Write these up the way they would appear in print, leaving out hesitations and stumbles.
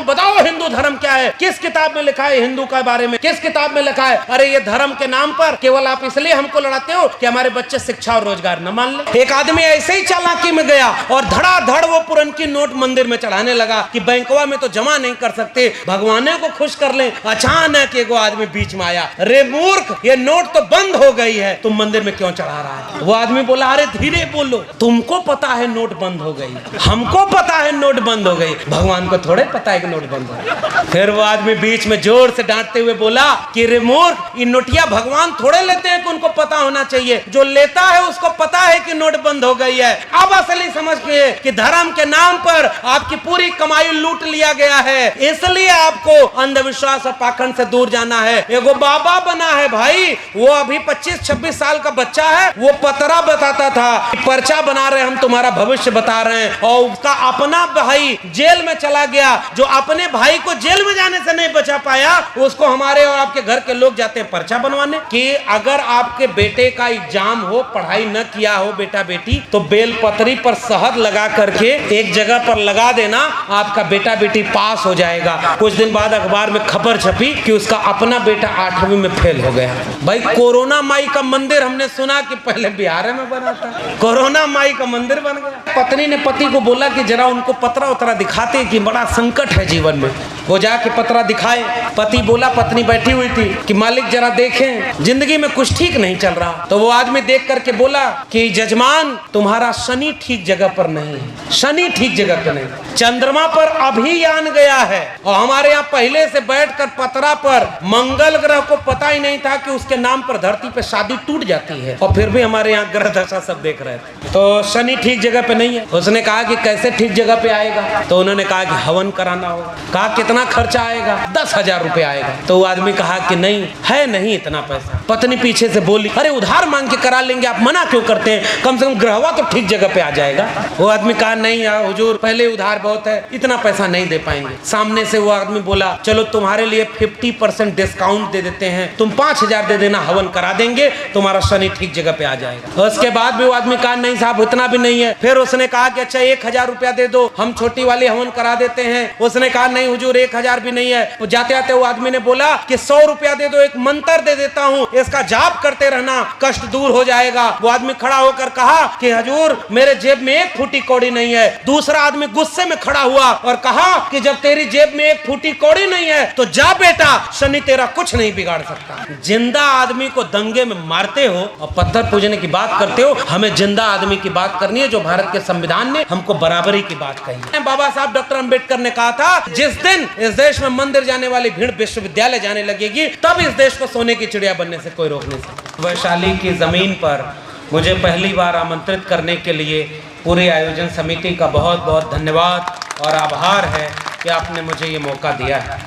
बताओ हिंदू धर्म क्या है, किस किताब में लिखा है हिंदू के बारे में, किस किताब में लिखा है? अरे ये धर्म के नाम पर केवल आप इसलिए हमको लड़ाते हो कि हमारे बच्चे शिक्षा और रोजगार न मान ले। एक आदमी ऐसे ही चालाकी में गया और धड़ाधड़ वो पुरनकी नोट मंदिर में चढ़ाने लगा कि बैंकवा में तो जमा नहीं कर सकते, भगवाने को खुश कर ले। अचानक एक आदमी बीच में आया, रे मूर्ख, ये नोट तो बंद हो गई है, तुम मंदिर में क्यों चढ़ा रहा है? वो आदमी बोला, अरे धीरे बोलो, तुमको पता है नोट बंद हो गई, हमको पता है नोट बंद हो गई, भगवान को थोड़े पता है कि नोट बंद हो गई। फिर वो आदमी बीच में जोर से डांटते हुए बोला कि रे मूर्ख, ये नोटिया भगवान थोड़े लेते हैं कि उनको पता होना चाहिए, जो लेता है उसको पता है कि नोट बंद हो गई है। अब असली समझ गए कि धर्म के नाम पर आपकी पूरी कमाई लूट लिया गया है, इसलिए आपको अंधविश्वास और पाखंड से दूर जाना है। एगो बाबा बना है भाई, वो अभी 25-26 साल का बच्चा है, वो पतरा बताता था, पर्चा बना रहे हम तुम्हारा भविष्य बता रहे हैं, और उसका अपना भाई जेल में चला गया, जो अपने भाई को जेल में जाने से नहीं बचा पाया, उसको हमारे और आपके घर के लोग जाते हैं पर्चा बनवाने। कि अगर आपके बेटे का एग्जाम हो, पढ़ाई न किया हो बेटा बेटी, तो बेलपत्री पर शहद लगा करके एक जगह पर लगा देना, आपका बेटा बेटी पास हो जाएगा। कुछ दिन बाद अखबार में खबर छपी कि उसका अपना बेटा 8वीं में फेल हो गया। भाई कोरोना माई का मंदिर हमने सुना कि पहले बिहार में बना था, कोरोना माई का मंदिर बन गया। पत्नी ने पति को बोला कि जरा उनको पतरा उतरा दिखाते कि बड़ा संकट है जीवन में। वो जाके पतरा दिखाए, पति बोला, पत्नी बैठी हुई थी, कि मालिक जरा देखें, जिंदगी में कुछ ठीक नहीं चल रहा। तो वो आदमी देख करके बोला कि जजमान, तुम्हारा शनि ठीक जगह पर नहीं है, शनि ठीक जगह पर नहीं, चंद्रमा पर अभी यान गया है, और हमारे यहाँ पहले से बैठकर पतरा पर मंगल ग्रह को पता ही नहीं था कि उसके नाम पर धरती पे शादी टूट जाती है, और फिर भी हमारे यहाँ ग्रह दशा सब देख रहे थे। तो शनि ठीक जगह पे नहीं है। उसने कहा कि कैसे ठीक जगह पे आएगा? तो उन्होंने कहा कि हवन कराना होगा। कहा कितना खर्चा आएगा? 10,000 रुपए आएगा। तो वो आदमी कहा कि नहीं है, नहीं इतना पैसा। पत्नी पीछे से बोली, अरे उधार मांग के करा लेंगे, आप मना क्यों करते हैं, कम से कम ग्रहवा तो ठीक जगह पे आ जाएगा। वो आदमी कहा नहीं यार हुजूर, पहले उधार बहुत है, इतना पैसा नहीं दे पाएंगे। सामने से वो आदमी बोला, चलो तुम्हारे लिए 50% डिस्काउंट दे देते हैं, तुम 5,000 दे देना, हवन करा देंगे, तुम्हारा शनि ठीक जगह पे आ जाएगा। उसके बाद भी वो आदमी कहा नहीं साहब इतना भी नहीं है। फिर उसने कहा कि अच्छा 1,000 रुपया दे दो, हम छोटी वाली हवन करा देते हैं। उसने कहा नहीं हुजूर 1,000 भी नहीं है। तो जाते जाते वो आदमी ने बोला कि 100 रुपया दे दो, एक मंत्र दे देता हूँ, इसका जाप करते रहना, कष्ट दूर हो जाएगा। वो आदमी खड़ा होकर कहा कि हुजूर मेरे जेब में 1 फूटी कौड़ी नहीं है। दूसरा आदमी गुस्से में खड़ा हुआ और कहा कि जब तेरी जेब में 1 फूटी कौड़ी नहीं है तो जा बेटा, शनि तेरा कुछ नहीं बिगाड़ सकता। जिंदा आदमी को दंगे में मारते हो और पत्थर पूजने की बात करते हो, हमें जिंदा आदमी की बात करनी है, जो भारत के संविधान ने हमको बराबरी की बात कही है। बाबा साहब डॉक्टर अंबेडकर ने कहा था, जिस दिन इस देश में मंदिर जाने वाली भीड़ विश्वविद्यालय जाने लगेगी, तब इस देश को सोने की चिड़िया बनने से कोई रोक नहीं सकता। वैशाली की जमीन पर मुझे पहली बार आमंत्रित करने के लिए पूरी आयोजन समिति का बहुत बहुत धन्यवाद और आभार है कि आपने मुझे ये मौका दिया है।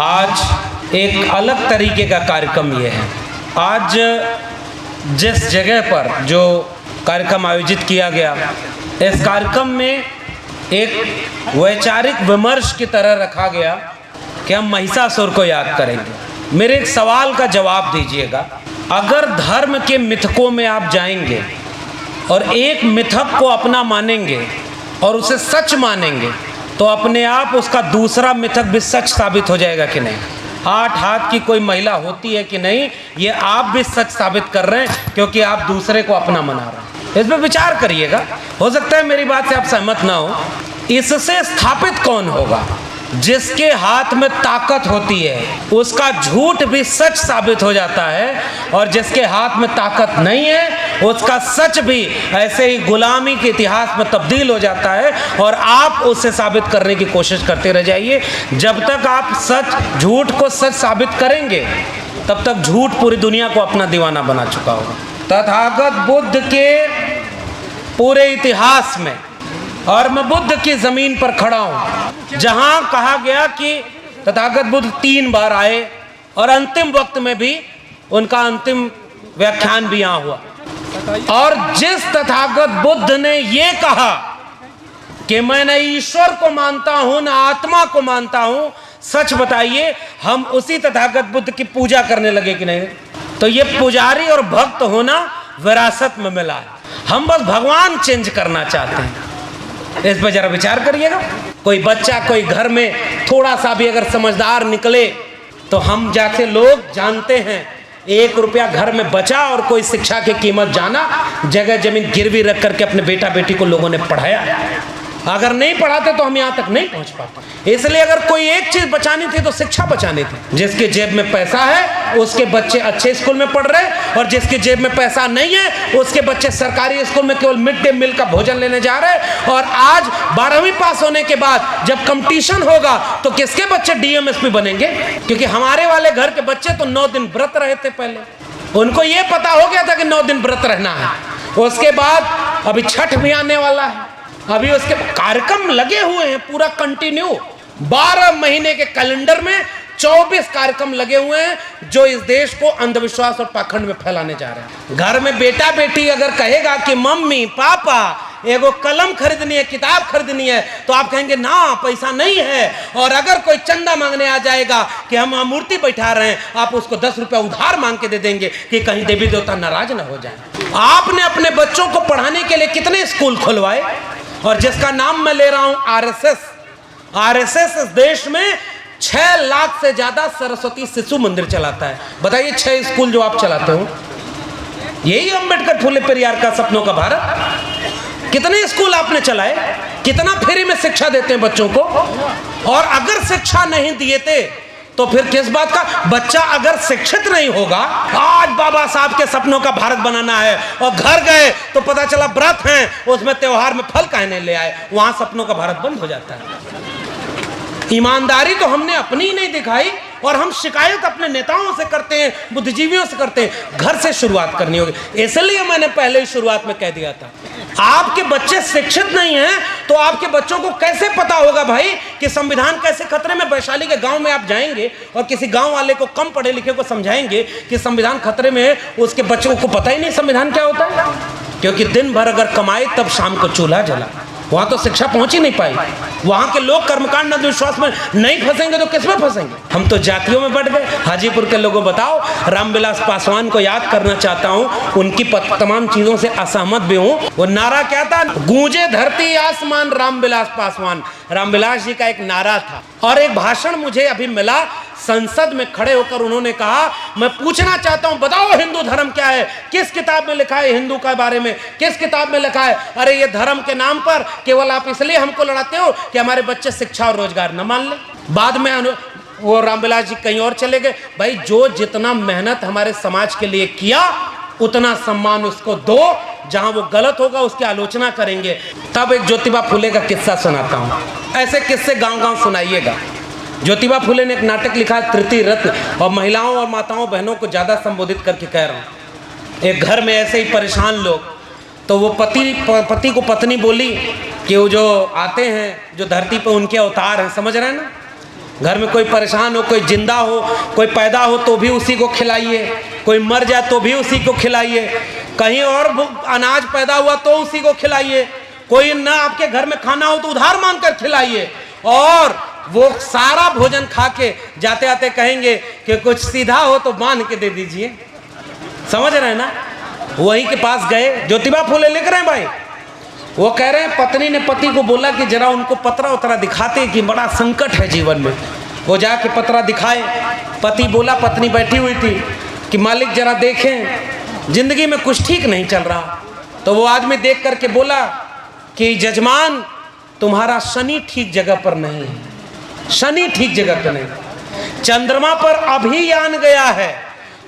आज एक अलग तरीके का कार्यक्रम ये है। आज जिस जगह पर जो कार्यक्रम आयोजित किया गया, इस कार्यक्रम में एक वैचारिक विमर्श की तरह रखा गया कि हम महिषासुर को याद करेंगे। मेरे एक सवाल का जवाब दीजिएगा, अगर धर्म के मिथकों में आप जाएंगे और एक मिथक को अपना मानेंगे और उसे सच मानेंगे, तो अपने आप उसका दूसरा मिथक भी सच साबित हो जाएगा कि नहीं। 8 हाथ की कोई महिला होती है कि नहीं, ये आप भी सच साबित कर रहे हैं, क्योंकि आप दूसरे को अपना मना रहे हैं। इस पर विचार करिएगा, हो सकता है मेरी बात से आप सहमत ना हो। इससे स्थापित कौन होगा? जिसके हाथ में ताकत होती है उसका झूठ भी सच साबित हो जाता है, और जिसके हाथ में ताकत नहीं है उसका सच भी ऐसे ही गुलामी के इतिहास में तब्दील हो जाता है, और आप उसे साबित करने की कोशिश करते रह जाइए। जब तक आप सच झूठ को सच साबित करेंगे, तब तक झूठ पूरी दुनिया को अपना दीवाना बना चुका होगा। तथागत बुद्ध के पूरे इतिहास में, और मैं बुद्ध की जमीन पर खड़ा हूं जहां कहा गया कि तथागत बुद्ध 3 बार आए, और अंतिम वक्त में भी उनका अंतिम व्याख्यान भी यहां हुआ। और जिस तथागत बुद्ध ने ये कहा कि मैं न ईश्वर को मानता हूं न आत्मा को मानता हूं, सच बताइए हम उसी तथागत बुद्ध की पूजा करने लगे कि नहीं? तो ये पुजारी और भक्त होना विरासत में मिला है। हम बस भगवान चेंज करना चाहते हैं। इस पर जरा विचार करिएगा। कोई बच्चा कोई घर में थोड़ा सा भी अगर समझदार निकले तो हम जैसे लोग जानते हैं 1 रुपया घर में बचा और कोई शिक्षा की कीमत जाना, जगह जमीन गिरवी रख करके अपने बेटा बेटी को लोगों ने पढ़ाया। अगर नहीं पढ़ाते तो हम यहाँ तक नहीं पहुँच पाते। इसलिए अगर कोई एक चीज़ बचानी थी तो शिक्षा बचानी थी। जिसके जेब में पैसा है उसके बच्चे अच्छे स्कूल में पढ़ रहे हैं, और जिसके जेब में पैसा नहीं है उसके बच्चे सरकारी स्कूल में केवल मिड डे मील का भोजन लेने जा रहे हैं। और आज 12वीं पास होने के बाद जब कंपटीशन होगा तो किसके बच्चे DMSP बनेंगे? क्योंकि हमारे वाले घर के बच्चे तो 9 दिन व्रत रहे थे पहले, उनको ये पता हो गया था कि 9 दिन व्रत रहना है। उसके बाद अभी छठ भी आने वाला है, अभी उसके कार्यक्रम लगे हुए हैं पूरा कंटिन्यू। 12 महीने के कैलेंडर में 24 कार्यक्रम लगे हुए हैं जो इस देश को अंधविश्वास और पाखंड में फैलाने जा रहे हैं। घर में बेटा बेटी अगर कहेगा कि मम्मी पापा एगो कलम खरीदनी है, किताब खरीदनी है, तो आप कहेंगे ना पैसा नहीं है। और अगर कोई चंदा मांगने आ जाएगा कि हम मूर्ति बैठा रहे हैं, आप उसको 10 रुपया उधार मांग के दे देंगे कि कहीं देवी देवता नाराज ना हो जाए। आपने अपने बच्चों को पढ़ाने के लिए कितने स्कूल खुलवाए, और जिसका नाम मैं ले रहा हूं आरएसएस इस देश में 6 लाख से ज्यादा सरस्वती शिशु मंदिर चलाता है। बताइए 6 स्कूल जो आप चलाते हो, यही अम्बेडकर फुले पेरियार का सपनों का भारत। कितने स्कूल आपने चलाए, कितना फ्री में शिक्षा देते हैं बच्चों को। और अगर शिक्षा नहीं दिए थे तो फिर किस बात का? बच्चा अगर शिक्षित नहीं होगा, आज बाबा साहब के सपनों का भारत बनाना है, और घर गए तो पता चला व्रत हैं, उसमें त्योहार में फल काहे नहीं ले आए, वहां सपनों का भारत बंद हो जाता है। ईमानदारी तो हमने अपनी ही नहीं दिखाई, और हम शिकायत अपने नेताओं से करते हैं, बुद्धिजीवियों से करते हैं। घर से शुरुआत करनी होगी। इसलिए मैंने पहले ही शुरुआत में कह दिया था, आपके बच्चे शिक्षित नहीं हैं तो आपके बच्चों को कैसे पता होगा भाई कि संविधान कैसे खतरे में। वैशाली के गांव में आप जाएंगे और किसी गांव वाले को, कम पढ़े लिखे को समझाएंगे कि संविधान खतरे में है, उसके बच्चों को पता ही नहीं संविधान क्या होता है। क्योंकि दिन भर अगर कमाए तब शाम को चूल्हा जला, वहां तो शिक्षा पहुंच ही नहीं पाई। वहां के लोग कर्मकांड अंधविश्वास में नहीं फंसेंगे तो किस में फंसेंगे? हम तो जातियों में बढ़ गए। हाजीपुर के लोगों बताओ, रामविलास पासवान को याद करना चाहता हूं, उनकी तमाम चीजों से असहमत भी हूं। वो नारा क्या था? गूंजे धरती आसमान रामविलास पासवान। रामविलास जी का एक नारा था। और एक भाषण मुझे अभी मिला, संसद में खड़े होकर उन्होंने कहा, मैं पूछना चाहता हूं बताओ हिंदू धर्म क्या है, किस किताब में लिखा है हिंदू के बारे में, किस किताब में लिखा है? अरे ये धर्म के नाम पर केवल आप इसलिए हमको लड़ाते हो कि हमारे बच्चे शिक्षा और रोजगार न मान ले। बाद में वो रामविलास जी कहीं और चले गए। भाई जो जितना मेहनत हमारे समाज के लिए किया उतना सम्मान उसको दो। जहां वो गलत होगा उसकी आलोचना करेंगे। तब एक ज्योतिबा फुले का किस्सा सुनाता हूं। ऐसे किस्से गांव गांव सुनाइएगा। ज्योतिबा फुले ने एक नाटक लिखा है तृतीय रत्न, और महिलाओं और माताओं बहनों को ज़्यादा संबोधित करके कह रहा हूँ। एक घर में ऐसे ही परेशान लोग, तो वो पति को पत्नी बोली कि वो जो आते हैं जो धरती पे उनके अवतार हैं, समझ रहे हैं ना। घर में कोई परेशान हो, कोई जिंदा हो, कोई पैदा हो तो भी उसी को खिलाइए, कोई मर जाए तो भी उसी को खिलाइए, कहीं और अनाज पैदा हुआ तो उसी को खिलाइए, कोई ना आपके घर में खाना हो तो उधार मांग कर खिलाइए। और वो सारा भोजन खा के जाते आते कहेंगे कि कुछ सीधा हो तो बांध के दे दीजिए। समझ रहे हैं ना। वहीं के पास गए, ज्योतिबा फुले लिख रहे हैं भाई, वो कह रहे हैं पत्नी ने पति को बोला कि जरा उनको पतरा उतरा दिखाते कि बड़ा संकट है जीवन में। वो जाके पतरा दिखाए। पति बोला, पत्नी बैठी हुई थी, कि मालिक जरा देखें जिंदगी में कुछ ठीक नहीं चल रहा। तो वो आदमी देख करके बोला कि जजमान तुम्हारा शनि ठीक जगह पर नहीं है, शनि ठीक जगह पर नहीं। चंद्रमा पर अभी यान गया है,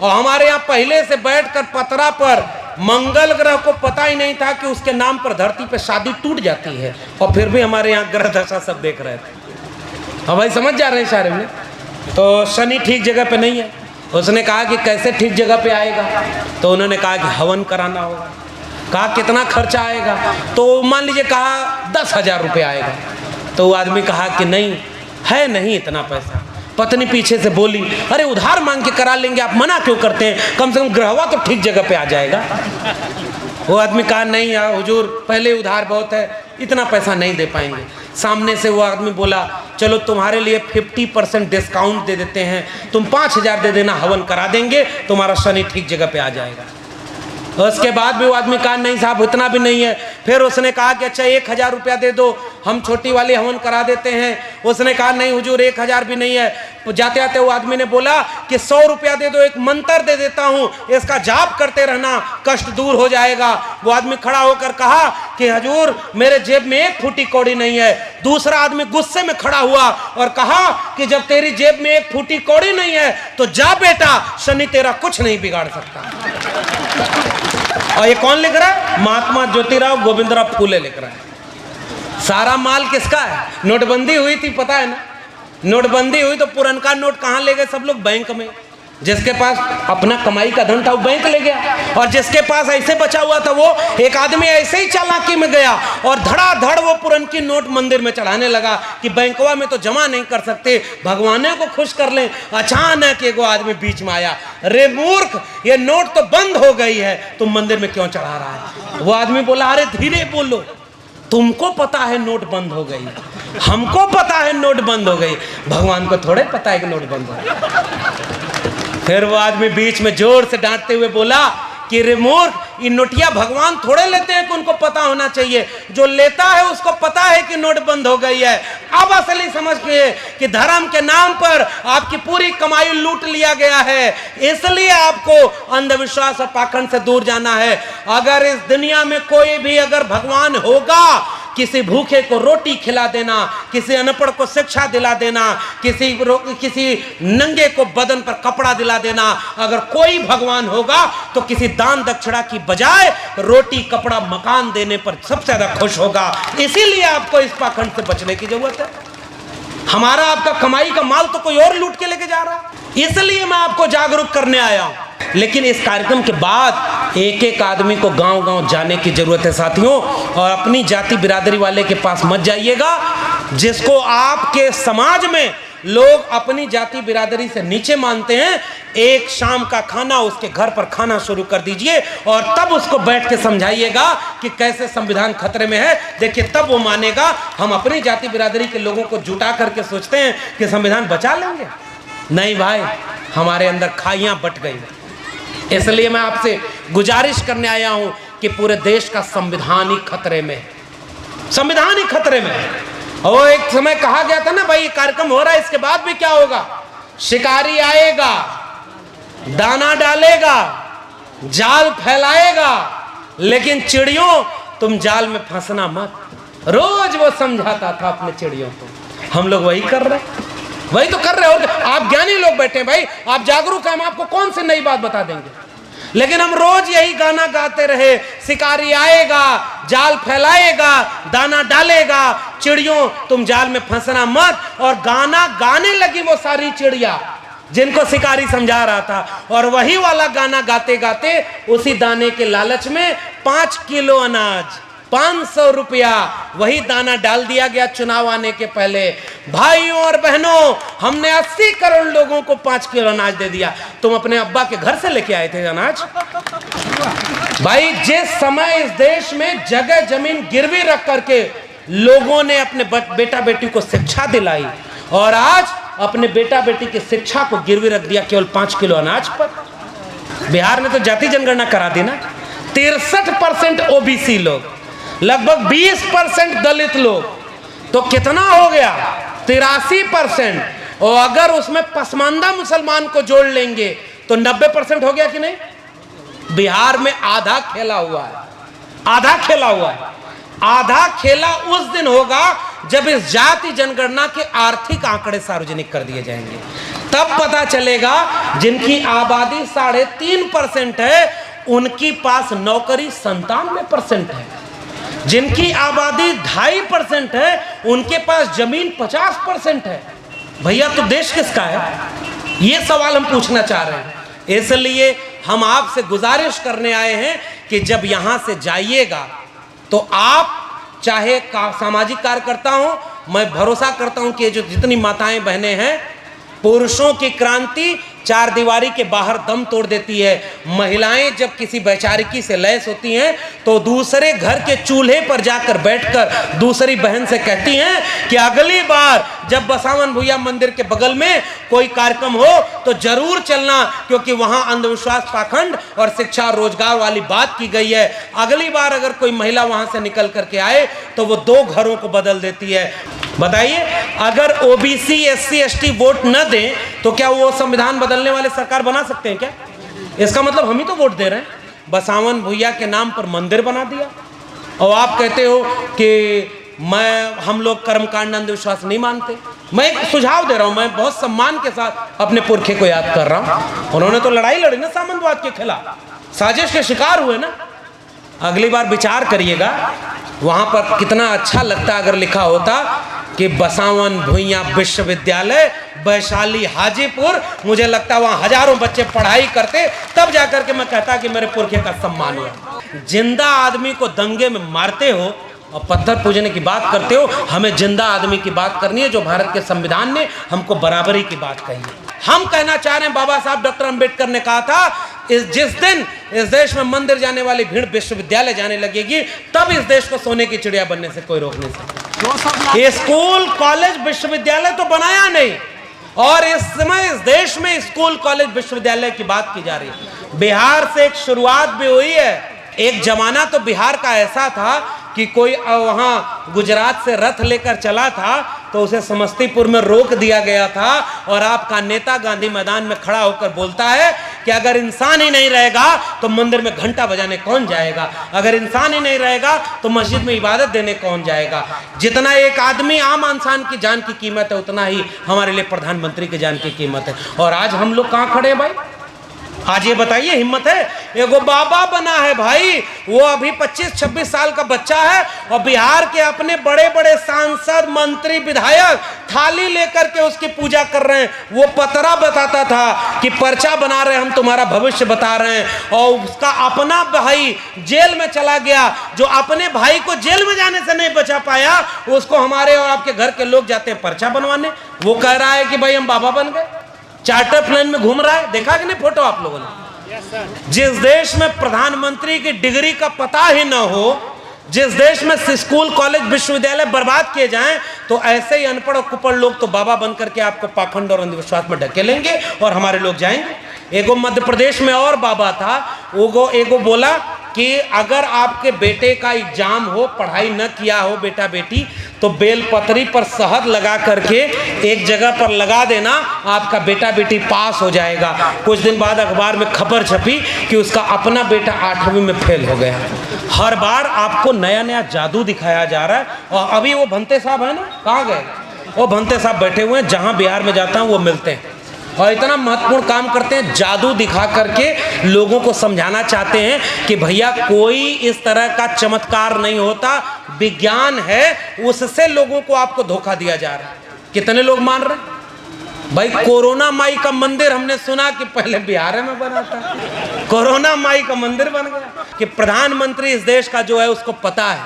और हमारे यहाँ पहले से बैठकर पतरा पर मंगल ग्रह को पता ही नहीं था कि उसके नाम पर धरती पे शादी टूट जाती है, और फिर भी हमारे यहाँ ग्रह दशा सब देख रहे थे। अब भाई समझ जा रहे हैं सारे में। तो शनि ठीक जगह पे नहीं है। उसने कहा कि कैसे ठीक जगह पे आएगा? तो उन्होंने कहा कि हवन कराना होगा। कहा कितना खर्चा आएगा? तो मान लीजिए कहा 10,000 रुपये आएगा। तो वो आदमी कहा कि नहीं है, नहीं इतना पैसा। पत्नी पीछे से बोली, अरे उधार मांग के करा लेंगे, आप मना क्यों करते हैं? कम से कम ग्रहवा तो ठीक जगह पे आ जाएगा। वो आदमी कहा नहीं यार हुजूर, पहले उधार बहुत है, इतना पैसा नहीं दे पाएंगे। सामने से वो आदमी बोला, चलो तुम्हारे लिए 50% डिस्काउंट दे देते हैं, तुम 5,000 दे देना, हवन करा देंगे, तुम्हारा शनि ठीक जगह पे आ जाएगा। उसके बाद भी वो आदमी कहा नहीं साहब इतना भी नहीं है, फिर उसने कहा कि अच्छा 1000 रुपया दे दो, हम छोटी वाली हवन करा देते हैं। उसने कहा नहीं हुजूर 1000 भी नहीं है। जाते जाते वो आदमी ने बोला कि 100 रुपया दे दो, एक मंत्र दे देता हूँ, इसका जाप करते रहना, कष्ट दूर हो जाएगा। वो आदमी खड़ा होकर कहा कि हुजूर मेरे जेब में 1 फूटी कौड़ी नहीं है। दूसरा आदमी गुस्से में खड़ा हुआ और कहा कि जब तेरी जेब में 1 फूटी कौड़ी नहीं है तो जा बेटा, शनि तेरा कुछ नहीं बिगाड़ सकता। और ये कौन लिख रहा है? महात्मा ज्योतिराव गोविंदराव फूले लिख रहा है। सारा माल किसका है? नोटबंदी हुई थी, पता है ना? नोटबंदी हुई तो पुरनका नोट कहां ले गए सब लोग? बैंक में। जिसके पास अपना कमाई का धन था वो बैंक ले गया, और जिसके पास ऐसे बचा हुआ था वो एक आदमी ऐसे ही चालाकी में गया और धड़ाधड़ वो पुरनकी नोट मंदिर में चढ़ाने लगा कि बैंकवा में तो जमा नहीं कर सकते, भगवाने को खुश कर लें। अचानक एक आदमी बीच में आया, रे मूर्ख, ये नोट तो बंद हो गई है, तुम मंदिर में क्यों चढ़ा रहा है? वो आदमी बोला अरे धीरे बोलो, तुमको पता है नोट बंद हो गई, हमको पता है नोट बंद हो गई, भगवान को थोड़े पता है कि नोट बंद हो गई। फिर वो आदमी बीच में जोर से डांटते हुए बोला कि रे मूर्ख, ये नोटिया भगवान थोड़े लेते हैं कि उनको पता होना चाहिए, जो लेता है उसको पता है कि नोट बंद हो गई है। अब असली समझ के कि धर्म के नाम पर आपकी पूरी कमाई लूट लिया गया है, इसलिए आपको अंधविश्वास और पाखंड से दूर जाना है। अगर इस दुनिया में कोई भी अगर भगवान होगा, किसी भूखे को रोटी खिला देना, किसी अनपढ़ को शिक्षा दिला देना, किसी नंगे को बदन पर कपड़ा दिला देना, अगर कोई भगवान होगा तो किसी दान दक्षिणा की बजाय रोटी कपड़ा मकान देने पर सबसे ज्यादा खुश होगा। इसीलिए आपको इस पाखंड से बचने की जरूरत है। हमारा आपका कमाई का माल तो कोई और लूट के लेके जा रहा है, इसलिए मैं आपको जागरूक करने आया हूं। लेकिन इस कार्यक्रम के बाद एक एक आदमी को गांव-गांव जाने की जरूरत है साथियों, और अपनी जाति बिरादरी वाले के पास मत जाइएगा। जिसको आपके समाज में लोग अपनी जाति बिरादरी से नीचे मानते हैं, एक शाम का खाना उसके घर पर खाना शुरू कर दीजिए और तब उसको बैठ के समझाइएगा कि कैसे संविधान खतरे में है। देखिए तब वो मानेगा। हम अपनी जाति बिरादरी के लोगों को जुटा करके सोचते हैं कि संविधान बचा लेंगे, नहीं भाई, हमारे अंदर खाइयां बट गई। इसलिए मैं आपसे गुजारिश करने आया हूं कि पूरे देश का संविधान ही खतरे में है, संविधान ही खतरे में है। और एक समय कहा गया था ना भाई, कार्यक्रम हो रहा है, इसके बाद भी क्या होगा? शिकारी आएगा, दाना डालेगा, जाल फैलाएगा, लेकिन चिड़ियों तुम जाल में फंसना मत। रोज वो समझाता था अपने चिड़ियों को। हम लोग वही कर रहे, वही तो कर रहे हो। आप ज्ञानी लोग बैठे हैं भाई, आप जागरूक हैं, हम आपको कौन सी नई बात बता देंगे? लेकिन हम रोज यही गाना गाते रहे, शिकारी आएगा, जाल फैलाएगा, दाना डालेगा, चिड़ियों तुम जाल में फंसना मत। और गाना गाने लगी वो सारी चिड़िया जिनको शिकारी समझा रहा था, और वही वाला गाना गाते गाते उसी दाने के लालच में 5 किलो अनाज, 500 रुपया, वही दाना डाल दिया गया चुनाव आने के पहले। भाइयों और बहनों, हमने 80 करोड़ लोगों को 5 किलो अनाज दे दिया। तुम अपने अब्बा के घर से लेके आए थे अनाज? भाई जिस समय इस देश में जगह जमीन गिरवी रख करके लोगों ने अपने बेटा बेटी को शिक्षा दिलाई, और आज अपने बेटा बेटी की शिक्षा को गिरवी रख दिया केवल 5 किलो अनाज पर। बिहार में तो जाति जनगणना करा दी ना, 63% ओबीसी लोग, लगभग 20% दलित लोग, तो कितना हो गया? 83%। और अगर उसमें पसमानदा मुसलमान को जोड़ लेंगे तो 90% हो गया कि नहीं? बिहार में आधा खेला हुआ है, आधा खेला हुआ है। आधा खेला उस दिन होगा जब इस जाति जनगणना के आर्थिक आंकड़े सार्वजनिक कर दिए जाएंगे, तब पता चलेगा जिनकी आबादी 3.5% है उनकी पास नौकरी 97% है, जिनकी आबादी 2.5% है उनके पास जमीन 50% है। भैया तो देश किसका है? ये सवाल हम पूछना चाह रहे हैं। इसलिए हम आपसे गुजारिश करने आए हैं कि जब यहां से जाइएगा तो आप चाहे सामाजिक कार्यकर्ता हो, मैं भरोसा करता हूं कि जो जितनी माताएं बहनें हैं, पुरुषों की क्रांति चार दीवारी के बाहर दम तोड़ देती है। महिलाएं जब किसी वैचारिकी से लैस होती हैं तो दूसरे घर के चूल्हे पर जाकर बैठकर दूसरी बहन से कहती हैं कि अगली बार जब बसावन भुइयां मंदिर के बगल में कोई कार्यक्रम हो तो जरूर चलना, क्योंकि वहां अंधविश्वास, पाखंड और शिक्षा और रोजगार वाली बात की गई है। अगली बार अगर कोई महिला वहां से निकल करके आए तो वो 2 घरों को बदल देती है। बताइए, अगर ओबीसी, एससी, एसटी वोट न दें तो क्या वो संविधान बदलने वाले सरकार बना सकते हैं क्या? इसका मतलब हम ही तो वोट दे रहे हैं। बसावन भुइयां के नाम पर मंदिर बना दिया और आप कहते हो कि हम लोग कर्मकांड, अंधविश्वास नहीं मानते। मैं एक सुझाव दे रहा हूं, मैं बहुत सम्मान के साथ अपने पुरखे को याद कर रहा हूं। उन्होंने तो लड़ाई लड़ी ना सामंतवाद के खिलाफ, साजिश के शिकार हुए ना। अगली बार विचार करिएगा, वहां पर कितना अच्छा लगता अगर लिखा होता कि बसावन भुइयां विश्वविद्यालय, वैशाली, हाजीपुर। मुझे लगता वहां हजारों बच्चे पढ़ाई करते, तब जाकर के मैं कहता कि मेरे पुरखे का सम्मान हुआ। जिंदा आदमी को दंगे में मारते हो और पत्थर पूजने की बात करते हो। हमें जिंदा आदमी की बात करनी है, जो भारत के संविधान ने हमको बराबरी की बात कही है। हम कहना चाह रहे हैं, बाबा साहब डॉक्टर अंबेडकर ने कहा था, जिस दिन इस देश में मंदिर जाने वाली भीड़ विश्वविद्यालय जाने लगेगी, तब इस देश को सोने की चिड़िया बनने से कोई रोक नहीं सकता। स्कूल, कॉलेज, विश्वविद्यालय तो बनाया नहीं, और इस समय इस देश में स्कूल, कॉलेज, विश्वविद्यालय की बात की जा रही है। बिहार से एक शुरुआत भी हुई है। एक जमाना तो बिहार का ऐसा था कि कोई वहां गुजरात से रथ लेकर चला था तो उसे समस्तीपुर में रोक दिया गया था, और आपका नेता गांधी मैदान में खड़ा होकर बोलता है कि अगर इंसान ही नहीं रहेगा तो मंदिर में घंटा बजाने कौन जाएगा, अगर इंसान ही नहीं रहेगा तो मस्जिद में इबादत देने कौन जाएगा। जितना एक आदमी, आम इंसान की जान की कीमत है, उतना ही हमारे लिए प्रधानमंत्री की जान की कीमत है। और आज हम लोग कहाँ खड़े हैं भाई? आज ये बताइए, हिम्मत है? एगो बाबा बना है भाई, वो अभी 25-26 साल का बच्चा है, और बिहार के अपने बड़े बड़े सांसद, मंत्री, विधायक थाली लेकर के उसकी पूजा कर रहे हैं। वो पतरा बताता था कि पर्चा बना रहे, हम तुम्हारा भविष्य बता रहे हैं, और उसका अपना भाई जेल में चला गया। जो अपने भाई को जेल में जाने से नहीं बचा पाया, उसको हमारे और आपके घर के लोग जाते हैं पर्चा बनवाने। वो कह रहा है कि भाई हम बाबा बन गए, चार्टर प्लेन में घूम रहा है। देखा कि नहीं फोटो आप लोगों ने? जिस देश में प्रधानमंत्री की डिग्री का पता ही ना हो, जिस देश में स्कूल, कॉलेज, विश्वविद्यालय बर्बाद किए जाएं, तो ऐसे ही अनपढ़ और कुपड़ लोग तो बाबा बन करके आपको पाखंड और अंधविश्वास में ढकेलेंगे और हमारे लोग जाएंगे। एगो मध्य प्रदेश में और बाबा था, एगो बोला कि अगर आपके बेटे का एग्जाम हो, पढ़ाई न किया हो बेटा बेटी, तो बेलपत्री पर शहद लगा करके एक जगह पर लगा देना, आपका बेटा बेटी पास हो जाएगा। कुछ दिन बाद अखबार में खबर छपी कि उसका अपना बेटा 8वीं में फेल हो गया। हर बार आपको नया नया जादू दिखाया जा रहा है। और अभी वो भंते साहब है ना, कहाँ गए? वो भंते साहब बैठे हुए हैं, जहाँ बिहार में जाता हूँ वो मिलते हैं, और इतना महत्वपूर्ण काम करते हैं। जादू दिखा करके लोगों को समझाना चाहते हैं कि भैया कोई इस तरह का चमत्कार नहीं होता, विज्ञान है, उससे लोगों को आपको धोखा दिया जा रहा है। कितने लोग मान रहे हैं भाई? कोरोना माई का मंदिर हमने सुना कि पहले बिहार में बना था, कोरोना माई का मंदिर बन गया। कि प्रधानमंत्री इस देश का जो है उसको पता है,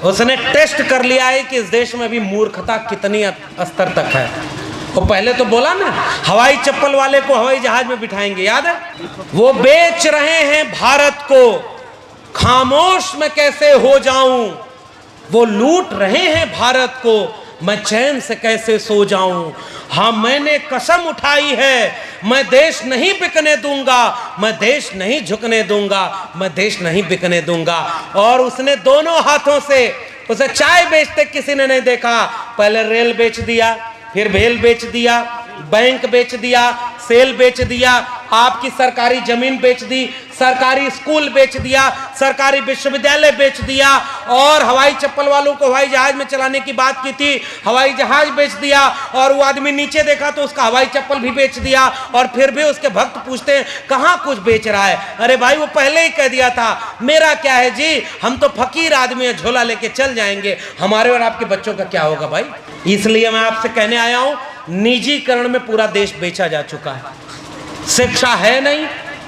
उसने टेस्ट कर लिया है कि इस देश में भी मूर्खता कितनी स्तर तक है। वो पहले तो बोला ना, हवाई चप्पल वाले को हवाई जहाज में बिठाएंगे, याद है? वो बेच रहे हैं भारत को, खामोश मैं कैसे हो जाऊं। वो लूट रहे हैं भारत को, मैं चैन से कैसे सो जाऊं। हाँ, मैंने कसम उठाई है, मैं देश नहीं बिकने दूंगा, मैं देश नहीं झुकने दूंगा, मैं देश नहीं बिकने दूंगा। और उसने दोनों हाथों से, उसे चाय बेचते किसी ने नहीं देखा। पहले रेल बेच दिया, फिर भेल बेच दिया, बैंक बेच दिया, सेल बेच दिया, आपकी सरकारी जमीन बेच दी, सरकारी स्कूल बेच दिया, सरकारी विश्वविद्यालय बेच दिया, और हवाई चप्पल वालों को हवाई जहाज में चलाने की बात की थी, हवाई जहाज बेच दिया, और वो आदमी नीचे देखा तो उसका हवाई चप्पल भी बेच दिया। और फिर भी उसके भक्त पूछते हैं कहाँ कुछ बेच रहा है? अरे भाई वो पहले ही कह दिया था, मेरा क्या है जी, हम तो फकीर आदमी है, झोला लेके चल जाएंगे, हमारे और आपके बच्चों का क्या होगा भाई? इसलिए मैं आपसे कहने आया हूं, निजीकरण में पूरा देश बेचा जा चुका है। शिक्षा है नहीं,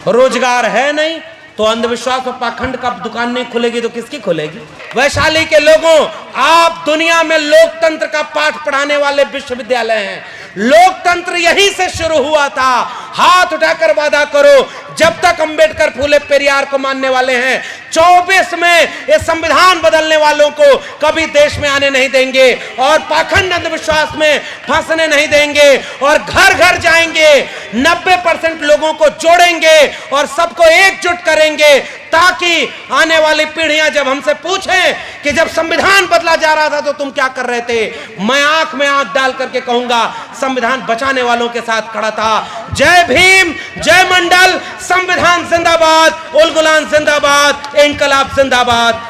रोजगार है नहीं, तो अंधविश्वास और पाखंड का दुकान नहीं खुलेगी तो किसकी खुलेगी? वैशाली के लोगों, आप दुनिया में लोकतंत्र का पाठ पढ़ाने वाले विश्वविद्यालय हैं। लोकतंत्र लोकतंत्र यहीं से शुरू हुआ था। हाथ उठाकर वादा करो, जब तक अंबेडकर फूले पेरियार को मानने वाले हैं, 24 में ये संविधान बदलने वालों को कभी देश में आने नहीं देंगे और पाखंड अंधविश्वास में फंसने नहीं देंगे और घर घर जाएंगे, 90% लोगों को जोड़ेंगे और सबको एकजुट करेंगे, ताकि आने वाली पीढ़ियां जब हमसे पूछें कि जब संविधान बदला जा रहा था तो तुम क्या कर रहे थे, मैं आंख में आंख डाल करके कहूंगा संविधान बचाने वालों के साथ खड़ा था। जय भीम, जय मंडल, संविधान जिंदाबाद, उल गुलाम जिंदाबाद, इंकलाब जिंदाबाद।